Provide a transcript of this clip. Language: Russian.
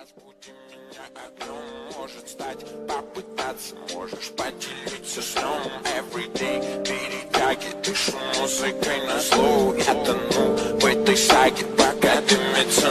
Разбуди меня огнем, может стать, попытаться, можешь поделиться сном. Everyday перетяги, дышу музыкой на слоу. Я тону в этой саге, пока дымится